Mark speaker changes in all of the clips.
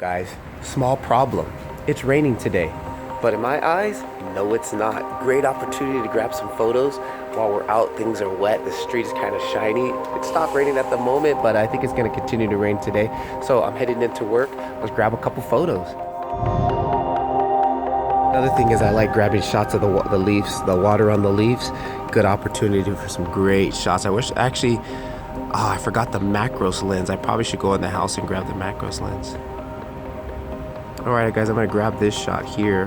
Speaker 1: Guys, small problem. It's raining today, but in my eyes, no it's not. Great opportunity to grab some photos while we're out. Things are wet, the street is kind of shiny. It stopped raining at the moment, but I think it's going to continue to rain today. So I'm heading into work. Let's grab a couple photos. Another thing is I like grabbing shots of the leaves, the water on the leaves. Good opportunity for some great shots. I wish actually, I forgot the macros lens. I probably should go in the house and grab the macros lens. Alright guys, I'm going to grab this shot here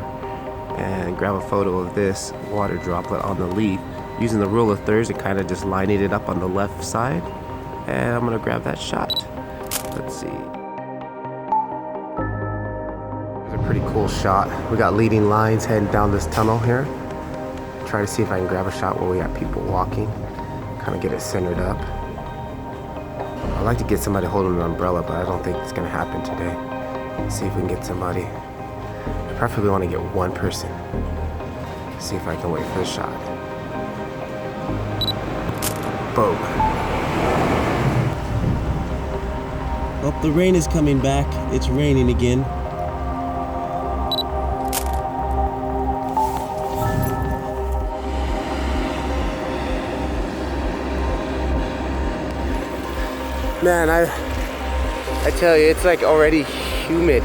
Speaker 1: and grab a photo of this water droplet on the leaf using the rule of thirds and kind of just lining it up on the left side. And I'm going to grab that shot. Let's see. It's a pretty cool shot. We got leading lines heading down this tunnel here. Try to see if I can grab a shot where we got people walking. Kind of get it centered up. I'd like to get somebody holding an umbrella, but I don't think it's going to happen today. See if we can get somebody. I preferably want to get one person. See if I can wait for the shot. Boom.
Speaker 2: Oh, the rain is coming back. It's raining again.
Speaker 1: Man, I tell you, it's like already humid.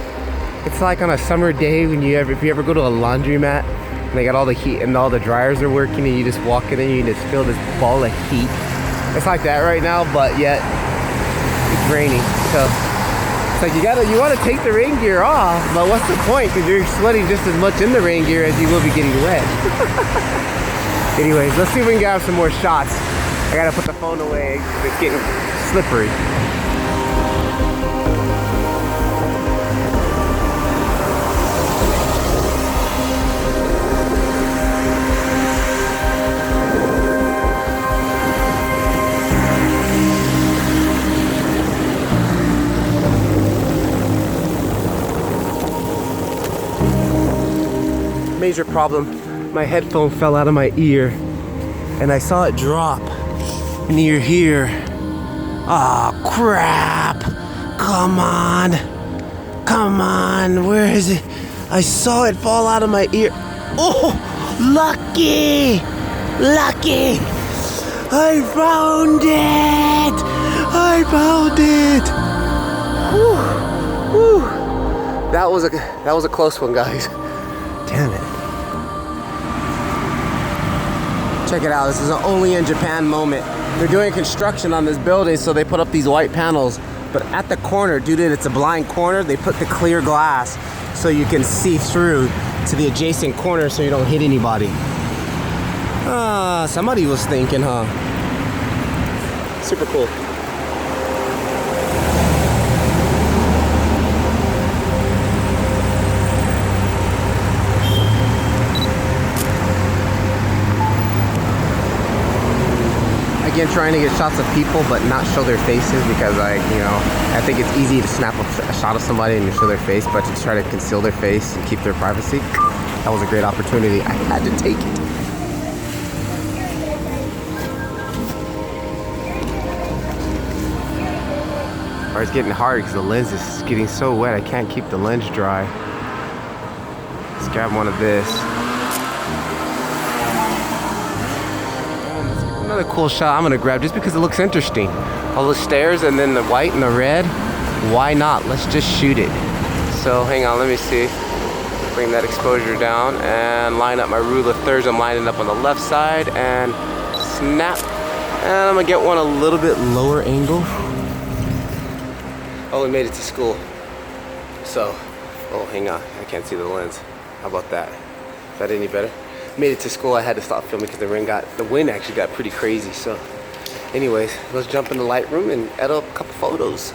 Speaker 1: It's like on a summer day when if you ever go to a laundromat and they got all the heat and all the dryers are working and you just walk in and you just feel this ball of heat. It's like that right now, but yet it's raining. So it's like you want to take the rain gear off, but what's the point? Because you're sweating just as much in the rain gear as you will be getting wet. Anyways, let's see if we can grab some more shots. I gotta put the phone away because it's getting slippery. Major problem, my headphone fell out of my ear and I saw it drop near here. Ah, oh, crap. Come on, where is it? I saw it fall out of my ear. Oh, lucky, I found it. Whew. Whew. That was a close one, guys. Damn it. Check it out, this is an only in Japan moment. They're doing construction on this building, so they put up these white panels, but at the corner, due to it's a blind corner, they put the clear glass so you can see through to the adjacent corner so you don't hit anybody. Somebody was thinking, huh? Super cool. Again, trying to get shots of people but not show their faces because I think it's easy to snap a shot of somebody and you show their face, but to try to conceal their face and keep their privacy, that was a great opportunity. I had to take it. Or it's getting hard because the lens is getting so wet I can't keep the lens dry. Let's grab one of this. Another cool shot I'm gonna grab just because it looks interesting. All the stairs and then the white and the red. Why not? Let's just shoot it. So hang on, let me see. Bring that exposure down and line up my rule of thirds. I'm lining up on the left side and snap. And I'm gonna get one a little bit lower angle. Oh, we made it to school. So, oh, hang on. I can't see the lens. How about that? Is that any better? Made it to school. I had to stop filming because the wind actually got pretty crazy. So anyways, let's jump in the Lightroom and edit up a couple photos.